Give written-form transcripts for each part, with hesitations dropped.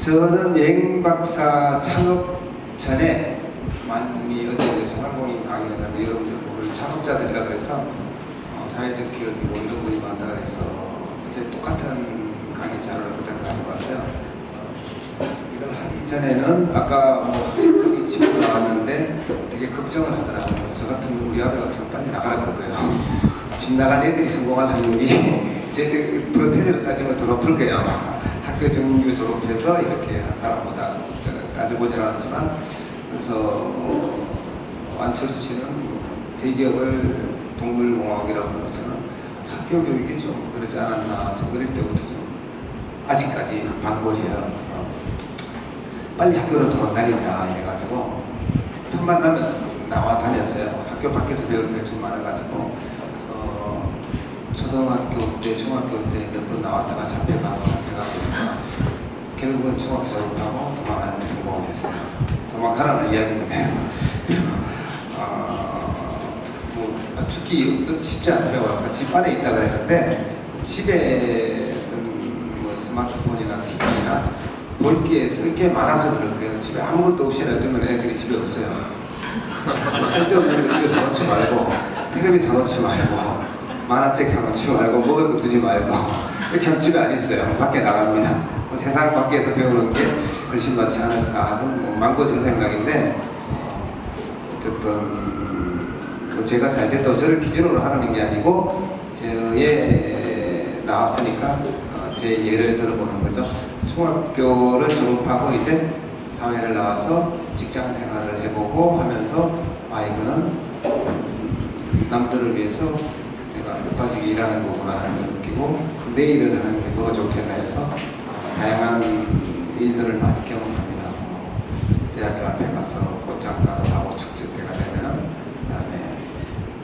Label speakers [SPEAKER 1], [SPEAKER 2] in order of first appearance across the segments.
[SPEAKER 1] 저는 여행 박사 창업 전에 많이 어제 소상공인 강의를 하는데 여러분들 오늘 창업자들이라 그래서 사회적 기업이고 이런 분이 많다 그래서 어제 똑같은 강의 자료를 그대로 가져왔어요. 이걸 하기 전에는 아까 학생들이 집으로 나왔는데 되게 걱정을 하더라고요. 저 같은 우리 아들 같으면 빨리 나가라 그럴 거예요. 집 나간 애들이 성공할 확률이 제 프로테이지로 따지면 더 높을 거예요. 학교 정규 졸업해서 이렇게 한 사람보다 저는 따져보지는 않았지만 그래서 안철수 씨는 대기업을 동물공학이라고 하는 것처럼 학교 교육이 좀 그러지 않았나 저 어릴 때부터 좀 아직까지 반골이에요. 그래서 빨리 학교를 도망다니자 이래가지고 틈만 나면 나와 다녔어요. 학교 밖에서 배울 게 좀 많아가지고 초등학교 때, 중학교 때 몇 번 나왔다가 잡혀가고 해서 결국은 중학교 졸업하고 도망가는 데 성공을 했어요. 도망가라는 이야기인데 죽기 쉽지 않더라고요. 집 안에 있다 그랬는데 집에 뭐 스마트폰이나 TV나 볼 게 쓸 게 많아서 그럴 거예요. 집에 아무것도 없이 놔두면 애들이 집에 없어요. 쓸데없는 거 집에 사놓지 말고 텔레비 사놓지 말고 만화책 사놓지 말고 먹을 거 두지 말고 이렇게 하면 집에 안 있어요. 밖에 나갑니다. 세상 밖에서 배우는 게 훨씬 많지 않을까 하는 망고제 생각인데 어쨌든 제가 잘 됐다고 저를 기준으로 하는 게 아니고 제 나왔으니까 제 예를 들어보는 거죠. 중학교를 졸업하고 이제 사회를 나와서 직장 생활을 해보고 하면서 이거는 남들을 위해서 내가 빠지게 일하는 거구나 하는 걸 느끼고 내 일을 하는 게 뭐가 좋겠나 해서 다양한 일들을 많이 경험합니다. 대학교 앞에 가서 꽃장사도 하고 축제 때가 되면은 그다음에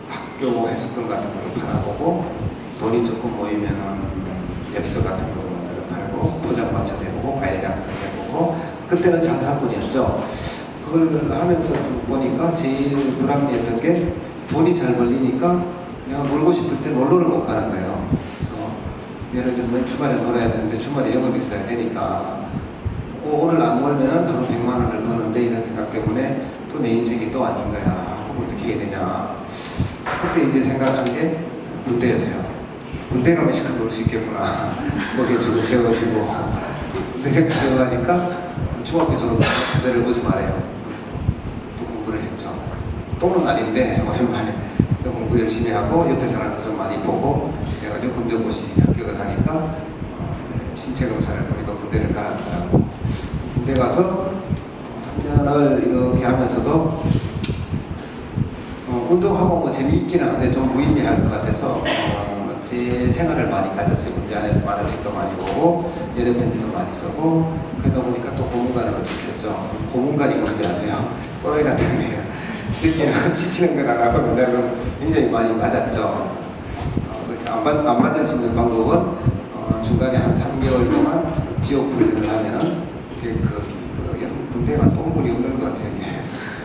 [SPEAKER 1] 학교 해수권 같은 것도 팔아보고 돈이 조금 모이면은 엽서 같은 것도 팔고 포장마차도 해보고 과일장사도 해보고 그때는 장사꾼이었죠. 그걸 하면서 보니까 제일 불합리했던 게 돈이 잘 벌리니까 내가 놀고 싶을 때 놀러를 못 가는 거예요. 그래서 예를 들면 주말에 놀아야 되는데 주말에 영업이 있어야 되니까 오늘 안 놀면은 하루 100만 원을 버는데 이런 생각 때문에 또 내 인생이 또 아닌 거야. 어떻게 해야 되냐. 그때 이제 생각한 게 군대였어요. 군대 가면 시켜 놀 수 있겠구나. 먹여주고 재워주고 군대를 가려가니까 중학교 졸업 군대를 오지 말아요. 그래서 또 공부를 했죠. 또는 아닌데 오랜만에 공부 열심히 하고 옆에 사람도 좀 많이 보고 그래가지고 군대고시 합격을 하니까 신체 검사를 보니까 군대를 가라더라고. 군대 가서 3년을 이렇게 하면서도 운동하고 뭐 재미있기는 한데 좀 무의미할 것 같아서 제 생활을 많이 가졌어요. 군대 안에서 만화책도 많이 보고 연애 편지도 많이 쓰고 그러다 보니까 또 고문관으로 찍혔죠. 고문관이 뭔지 아세요? 또라이 같은 거예요. 시키는 건 안 하고 맨날 굉장히 많이 맞았죠. 안 맞을 수 있는 방법은 중간에 한 3개월 동안 지옥 훈련을 하면은 여러분 군대가 똥물이 없는 것 같아요.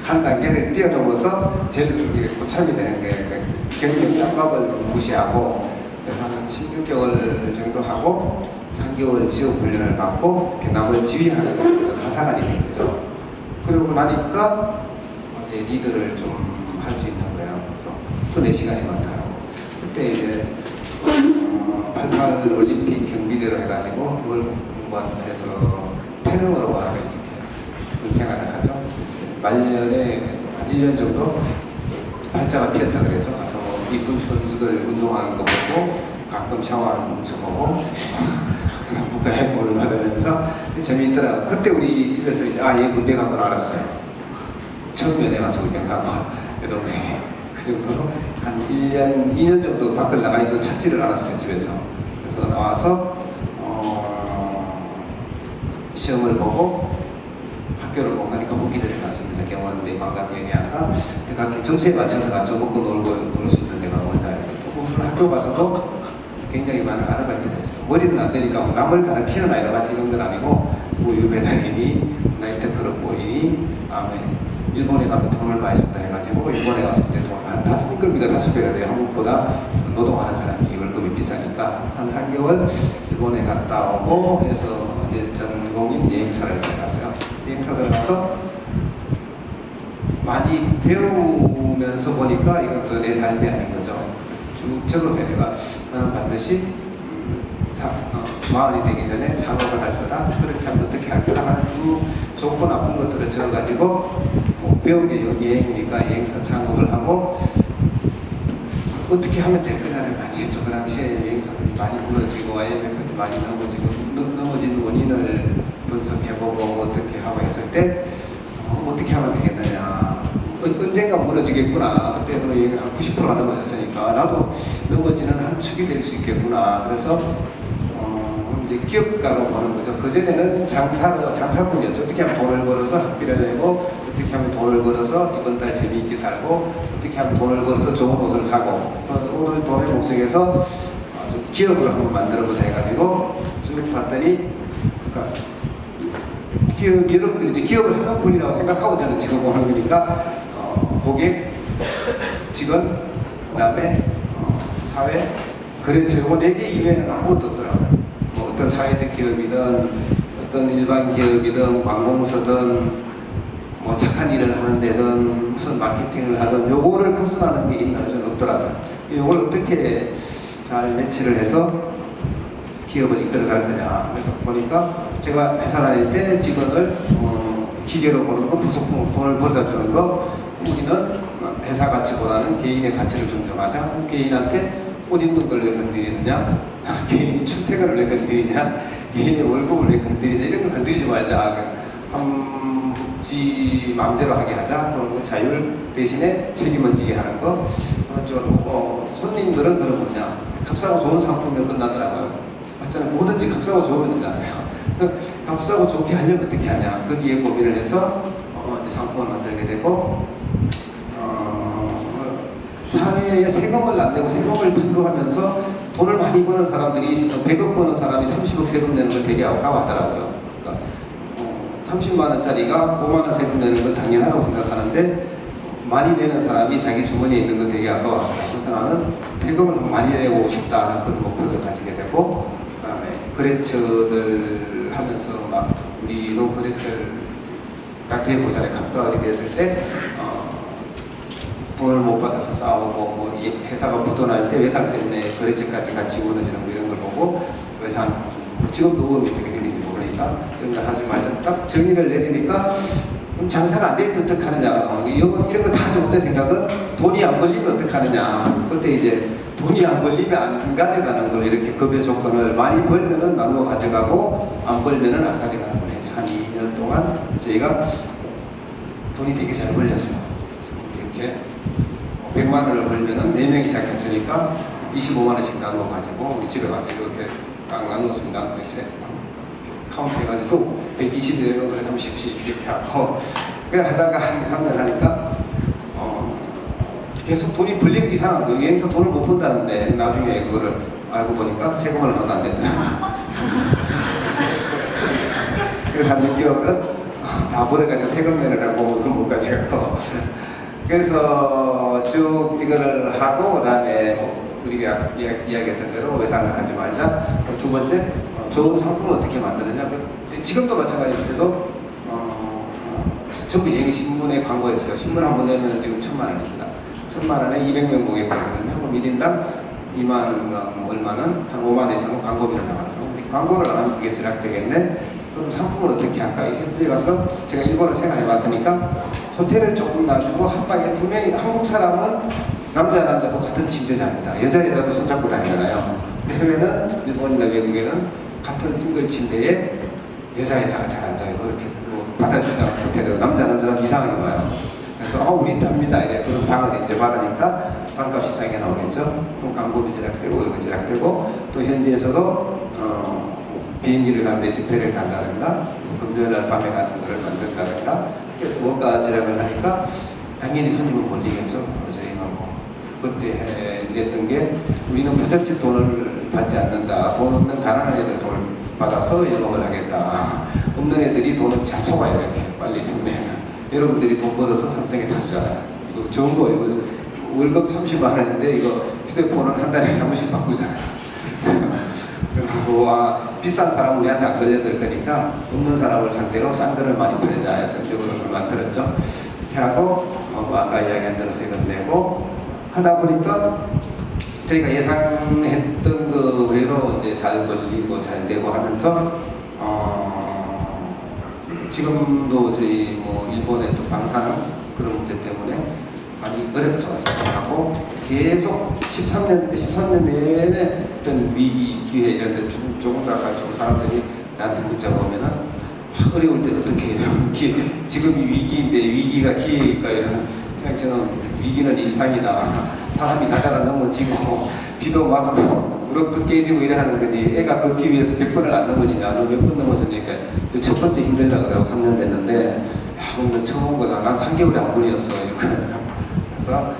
[SPEAKER 1] 한 단계를 뛰어넘어서 제일 고참이 되는 거예요. 경력 짬밥을 무시하고 그래서 한 16개월 정도 하고 3개월 지옥 훈련을 받고 이렇게 남을 지휘하는 가사관이 된 거죠. 그러고 나니까 이제 리더를 좀 할 수 있는 거예요. 그래서 또 4시간이 많더라고. 그때 이제 88 올림픽 경비대로 해가지고 그걸 공부해서 태릉으로 와서 이제 군 생활을 하죠. 말년에 한 1년 정도 팔자가 피었다 그래죠. 가서 이쁜 선수들 운동하는 거 보고 가끔 샤워하는 거 훔쳐보고 국가에 돈을 받으면서 재미있더라고요. 그때 우리 집에서 이제 얘 군대 간 걸 알았어요. 처음 연애 와서 구경하고 여동생이 그 정도로 한 1년, 2년 정도 밖을 나가지도 찾지를 않았어요. 집에서. 그래서 나와서 시험을 보고 학교를 못 가니까 목기들을 갔습니다. 경원대, 관광영양과 각기 점수에 맞춰서 갔죠. 먹고 놀고 놀 수 있는 데가 뭐냐 해서 또 무슨 학교 가서도 굉장히 많은 아르바이트를 했어요. 머리는 안 되니까 뭐 남을 가르치는 아이라 같이 이런 건 아니고 우유 배달이니 나이트클럽 보이니 일본에 가면 돈을 많이 준다 해가지고 일본에 갔을 때 돈 한 월급비가 5배가 돼요. 한국보다 노동하는 사람이 월급이 비싸니까 한 3개월 일본에 갔다 오고 해서 이제 전공인 여행 여행사를 들어갔어요. 여행사 들어가서 많이 배우면서 보니까 이것도 내 삶이 아닌 거죠. 그래서 쭉 적어서 내가 나는 반드시 마흔이 되기 전에 창업을 할 거다. 그렇게 하면 어떻게 할 거다 하는 쭉 좋고 나쁜 것들을 적어가지고 배운 게 여행이니까 여행사 창업을 하고 어떻게 하면 될 거냐를 많이 했죠. 그 당시에 여행사들이 많이 무너지고 IMF도 많이 넘어진 원인을 분석해보고 어떻게 하고 했을 때 어떻게 하면 되겠느냐. 언젠가 무너지겠구나. 그때도 한 90%가 넘어졌으니까 나도 넘어지는 한 축이 될 수 있겠구나. 그래서 이제 기업가로 보는 거죠. 그전에는 장사꾼이었죠. 어떻게 하면 돈을 벌어서 학비를 내고, 어떻게 하면 돈을 벌어서 이번 달 재미있게 살고, 어떻게 하면 돈을 벌어서 좋은 옷을 사고, 오늘 돈의 목적에서 좀 기업을 한번 만들어보자 해가지고 쭉 봤더니, 그러니까 여러분들이 이제 기업을 하는 분이라고 생각하고 저는 지금 오는 거니까, 고객, 직원, 그 다음에 사회, 거래처, 이거 4개 이외에는 아무것도 없더라고요. 뭐 어떤 사회적 기업이든, 어떤 일반 기업이든, 관공서든, 뭐 착한 일을 하는 데든, 무슨 마케팅을 하든, 요거를 벗어나는 게 있나 저는 없더라고요. 요걸 어떻게 잘 매치를 해서 기업을 이끌어갈 거냐. 그래서 보니까 제가 회사 다닐 때 직원을 기계로 보는 거, 부속품으로 돈을 벌어다 주는 거, 우리는 회사 가치보다는 개인의 가치를 존중하자. 개인한테 옷 입는 걸 왜 건드리느냐, 개인이 출퇴근을 왜 건드리냐, 개인의 월급을 왜 건드리냐, 이런 거 건드리지 말자. 지 마음대로 하게 하자. 그런 거 자율 대신에 책임을 지게 하는 거. 손님들은 그런 거냐, 값싸고 좋은 상품이면 끝나더라고요. 맞잖아요. 뭐든지 값싸고 좋으면 되잖아요. 값싸고 좋게 하려면 어떻게 하냐, 거기에 고민을 해서 이제 상품을 만들게 되고, 사회에 세금을 안 내고 세금을 탈루하면서 돈을 많이 버는 사람들이 100억 버는 사람이 30억 세금 내는 건 되게 아까워하더라고요. 그러니까 30만 원짜리가 5만 원 세금 내는 건 당연하다고 생각하는데, 많이 내는 사람이 자기 주머니에 있는 건 되게 아까워하더라고요. 그래서 나는 세금을 많이 내고 싶다는 그런 목표를 가지게 되고, 그다음에 거래처들 하면서 막 우리도 거래처를 카페 보자에 가까워지게 됐을 때 돈을 못 받아서 싸우고, 뭐 회사가 부도날 때 외상 때문에 거래처까지 같이 무너지는 거, 이런 걸 보고 외상, 지금도 의원이 어떻게 생긴지 모르니까 이런 걸 하지 말자. 딱 정의를 내리니까 장사가 안 될 때 어떡하느냐, 이런 거 다 좋은데 생각은 돈이 안 벌리면 어떡하느냐. 그때 이제 돈이 안 벌리면 안 가져가는 걸, 이렇게 급여 조건을 많이 벌면은 나누어 가져가고 안 벌면은 안 가져가는 걸 했죠. 한 2년 동안 저희가 돈이 되게 잘 벌렸어요. 이렇게 100만 원을 벌면은 4명이 시작했으니까 25만 원씩 나누어 가지고 우리 집에 가서 이렇게 딱 나누었습니다. 그래서 카운트 해가지고 120에 그래 30씩 이렇게 하고, 그래 하다가 한 3년 하니까 계속 돈이 벌리면 이상한 거예요. 여행사 돈을 못 번다는데 나중에 그거를 알고 보니까 세금을 하나도 안 냈더라고요. 그래서 한 6개월은 다 벌어가지고 세금 내느라고 그건 못 가져가고, 그래서 쭉 이거를 하고, 그 다음에 우리가 이야기했던 대로 외상을 하지 말자. 두 번째, 좋은 상품을 어떻게 만드느냐. 지금도 마찬가지인데도 전부 여행신문에 광고했어요. 신문 한 번 내면 지금 1,000만 원입니다. 1,000만 원에 200명 고객거든요. 그럼 1인당 2만 원, 얼마는 한 5만 원 이상은 광고비를 나가더라고요. 광고를 안 하면 그게 절약되겠네. 그럼 상품을 어떻게 할까? 현지에 가서 제가 일본을 생활해 봤으니까 호텔을 조금 놔주고 한 방에 2명이, 한국 사람은 남자도 같은 침대 잡니다. 여자도 손잡고 다니잖아요. 근데 해외는, 일본이나 외국에는 같은 싱글 침대에 여자가 잘 앉아요. 그렇게 받아주다 호텔은 남자 이상하게 봐요. 그래서 우린 답니다. 이래. 그런 방을 이제 받으니까 방값이 싸게 나오겠죠. 그럼 광고비 제작되고 이거 제작되고, 또 현지에서도 비행기를 가는데 집회를 간다든가, 금요일날 밤에 가는 거를 만든다든가, 그래서 원가 제작을 하니까 당연히 손님을 몰리겠죠. 저희가 그때 냈던 게, 우리는 부잣집 돈을 받지 않는다. 돈 없는 가난한 애들 돈을 받아서 영업을 하겠다. 없는 애들이 돈을 잘 속아요. 이렇게 빨리 돈 내면. 여러분들이 돈 벌어서 삼성에 다 주잖아요. 이거 좋은 거예요. 월급 30만 원인데 이거 휴대폰은 한 달에 한 번씩 바꾸잖아요. 좋아 비싼 사람은 우리한테 안 걸려들 거니까 없는 사람을 상대로 싼 거를 많이 팔자 해서 이제 그런 걸 만들었죠. 이렇게 하고 뭐 아까 이야기한 대로 세금 내고 하다 보니까 저희가 예상했던 그 외로 이제 잘 걸리고 잘 되고 하면서 지금도 저희 뭐 일본의 또 방사능 그런 문제 때문에 많이 어렵죠. 하고 계속 13년 내내 어떤 위기 기회 이런 데 조금 가가지고 사람들이 나한테 문자가 오면은 어려울 때 어떻게 해요? 지금이 위기인데 위기가 기회일까 이러면 그냥 저는 위기는 일상이다. 사람이 가다가 넘어지고 비도 맞고 무릎도 깨지고 이래 하는 거지 애가 걷기 위해서 100번을 안 넘어지냐 너 몇 번 넘어졌으니까 첫 번째 힘들다 그러고 3년 됐는데 오늘 처음 온 거다. 난 3개월에 한 번이었어. 그래서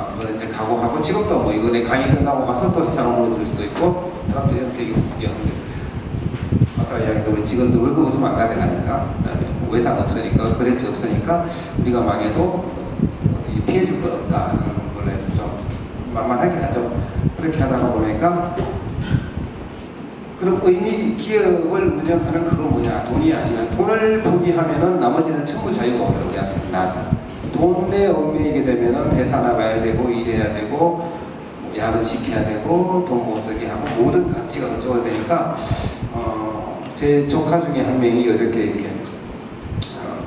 [SPEAKER 1] 그걸 이제 각오하고 지금도 뭐 이거 내 강의 끝나고 가서 또 회사 업무를 들 수도 있고 사람들이 되게 웃기는데 아까 이야기했던 우리 직원들 월급 없으면 안 가져가니까 그다음에 뭐 외상 없으니까 거래처 없으니까 우리가 망해도 피해 줄 건 없다 이런 걸로 해서 좀 만만하게 하죠. 그렇게 하다가 보니까 그럼 의미 기업을 운영하는 그거 뭐냐 돈이 아니라 돈을 포기하면은 나머지는 전부 자유가 오더라고요. 우리한테 나한테 돈에 얽매이게 되면은 회사 나가야 되고 일해야 되고 야근 시켜야 되고 돈 못 쓰게 하고 모든 가치가 그쪽으로 되니까 제 조카 중에 한 명이 어저께 이렇게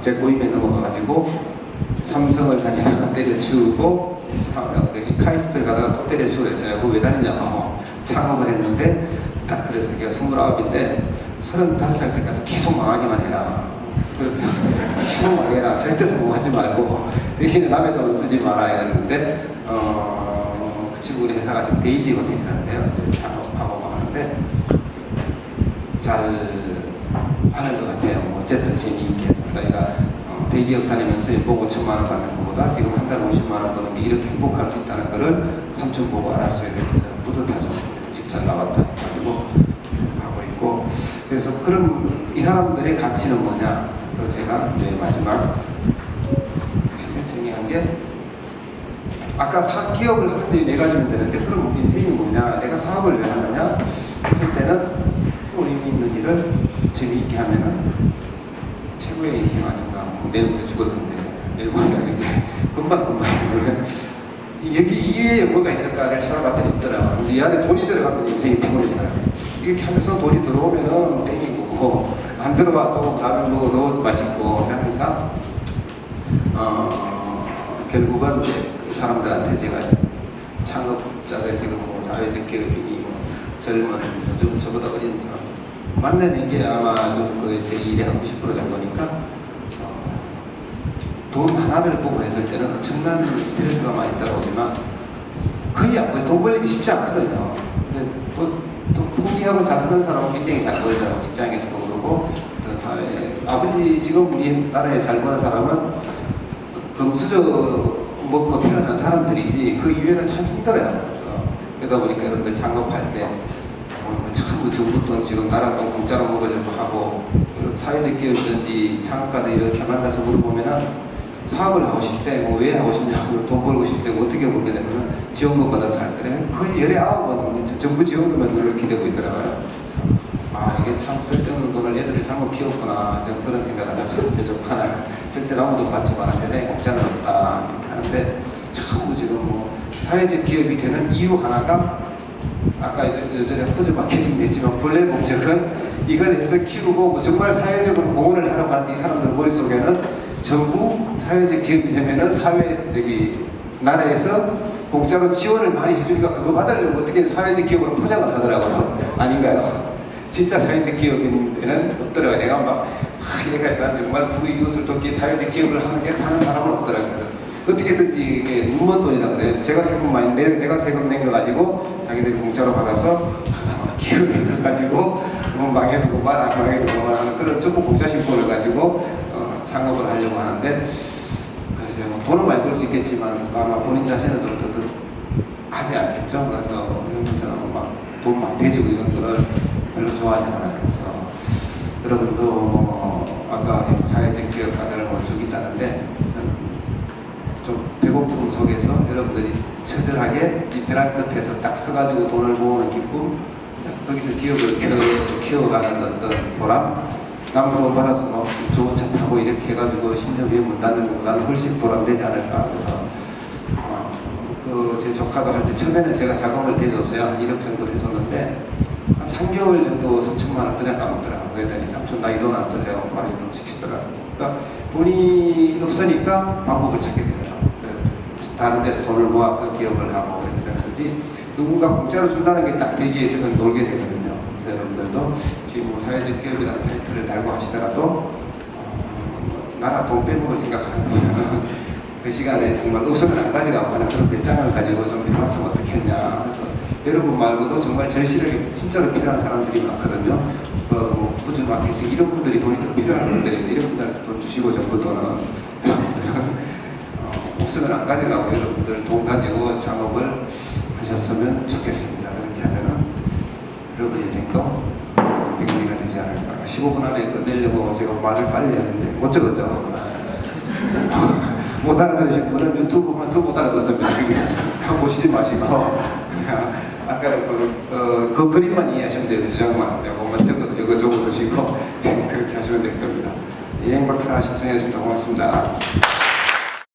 [SPEAKER 1] 제 꼬임에 넘어가가지고 삼성을 다니다가 때려치우고 카이스트를 가다가 또 때려치우고 했어요. 그거 왜 다니냐고 창업을 했는데 딱 그래서 걔가 29인데 35살 때까지 계속 망하기만 해라. 계속 망해라. 절대 성공하지 말고 대신에 남의 돈은 쓰지 마라 이랬는데 그 친구는 회사가 지금 데일리 호텔이라는데요. 창업하고 하는데 잘 하는 것 같아요. 어쨌든 재미있게 저희가 대기업 다니면서 연봉 5천만 원 받는 것보다 지금 한 달 50만 원 버는 게 이렇게 행복할 수 있다는 거를 삼촌 보고 알았어요. 그래서 뿌듯하죠. 집 잘 나왔다 해가지고 하고 있고 그래서 그럼 이 사람들의 가치는 뭐냐? 그래서 제가 이제 마지막 정리한 게 아까 기업을 하는데 네 가지면 되는데 그럼 인생이 뭐냐? 내가 사업을 왜 하느냐? 했을 때는 의미 있는 일을 재미있게 하면은 최고의 인생 아닌가. 내일 모레 죽을 건데 내일 모레 금방 여기 이외에 뭐가 있을까를 찾아봤더니 있더라. 근데 이 안에 돈이 들어가면 인생이 피곤해지더라. 이렇게 하면서 돈이 들어오면은 땡기고 안 들어와도 라면 먹어도 맛있고 하니까 결국은 이제 그 사람들한테 제가 창업자들 지금 뭐 사회적 기업이니 뭐 젊은 요즘 저보다 어린 사람 만나는 게 아마 좀 제 일의 한 90% 정도니까 돈 하나를 보고 했을 때는 엄청난 스트레스가 많이 따라오지만 거의 안 보여요. 돈 벌리기 쉽지 않거든요. 근데 또 포기하고 잘 하는 사람은 굉장히 잘 벌더라고. 직장에서도 그렇고 어떤 사회 아버지 지금 우리 나라에 잘 버는 사람은 금수저 먹고 태어난 사람들이지 그 이외에는 참 힘들어요. 그래서 그러다 보니까 여러분들 창업할 때 참 정부 돈 지금 나라 돈 공짜로 먹으려고 하고 사회적 기업이든지 창업가들 이렇게 만나서 물어보면은 사업을 하고 싶대, 왜 하고 싶냐고, 돈 벌고 싶대, 어떻게 벌게 되면 지원금 받아서 할 거래. 거의 열에 9번 정부 지원금을 기대고 있더라고요. 그래서 이게 참 쓸데없는 돈을 애들을 잘못 키웠구나. 저는 그런 생각을 하면서 제 조카는 절대 아무도 받지 마라. 세상에 공짜는 없다. 이렇게 하는데 전부 지금 뭐 사회적 기업이 되는 이유 하나가 아까 요전에 퍼즐 마케팅 됐지만 본래 목적은 이걸 해서 키우고 뭐 정말 사회적으로 공헌을 하려고 하는 이 사람들 머릿속에는 전부 사회적 기업이 되면은 나라에서 공짜로 지원을 많이 해주니까 그거 받으려면 어떻게 사회적 기업으로 포장을 하더라고요. 아닌가요? 진짜 사회적 기업인데는 없더라고요. 내가 막 얘가 정말 이웃을 돕기 사회적 기업을 하는 게 다른 사람은 없더라고요. 그래서 어떻게든지 이게 눈먼 돈이라 그래요. 제가 세금 많이 내가 세금 낸 거 가지고 자기들이 공짜로 받아서 기업을 가지고 망해도 그만 안 망해도 그만 하는 그런 전부 공짜 신분을 가지고 창업을 하려고 하는데 글쎄요. 뭐 돈은 많이 벌 수 있겠지만 아마 본인 자신은 좀 하지 않겠죠. 그래서 이런 것처럼 막 돈 많이 대주고 이런 거를 별로 좋아하지 않아요. 그래서 여러분도 아까 사회적 기업가들을 쭉 있다는데 좀 배고픔 속에서 여러분들이 처절하게 이 벼랑 끝에서 딱 서가지고 돈을 모으는 기쁨 거기서 기업을 키워가는 어떤 보람, 남은 돈 받아서 뭐 좋은 차 타고 이렇게 해가지고 10년 뒤에 문 닫는 것보다는 훨씬 보람되지 않을까. 그래서 제 조카가 할 때 처음에는 제가 자금을 대줬어요. 한 1억 정도 해줬는데 한 3개월 정도 3천만 원 그냥 까먹더라고요. 그랬더니 삼촌 나 이 돈 안 쓰려고 바로 이동 시키더라고요. 그러니까 돈이 없으니까 방법을 찾게 되더라고요. 다른 데서 돈을 모아서 기업을 하고 그렇게 되는 거지, 누군가 공짜로 준다는 게 딱 대기에서는 놀게 되거든요. 그래서 여러분들도 지금 뭐 사회적 기업이라는 타이틀을 달고 하시더라도 나라 돈 빼먹을 생각하는 거잖아요. 그 시간에 정말 우선을 안 가져가고 하는 그런 배짱을 가지고 좀 해봤으면 어떻겠냐. 그래서 여러분 말고도 정말 절실하게 진짜로 필요한 사람들이 많거든요. 뭐 푸드 마케팅 이런 분들이 돈이 더 필요한 분들인데 이런 분들한테 돈 주시고 정부 돈은 여러분들은 우선을 안 가져가고 여러분들 돈 가지고 작업을 하셨으면 좋겠습니다. 그렇게 하면은 여러분 인생도 비기가 되지 않을까. 15분 안에 끝내려고 제가 말을 빨리 했는데 못 적었죠. 못 알아들으신 분은 유튜브 보면 더 못 알아듣습니다. 보시지 마시고 아까 그 그림만 이해하시면 돼요. 두 장만. 요것만 이거 적어두시고 그렇게 하시면 될 겁니다. 이행 박사 신청해 주셔서 고맙습니다.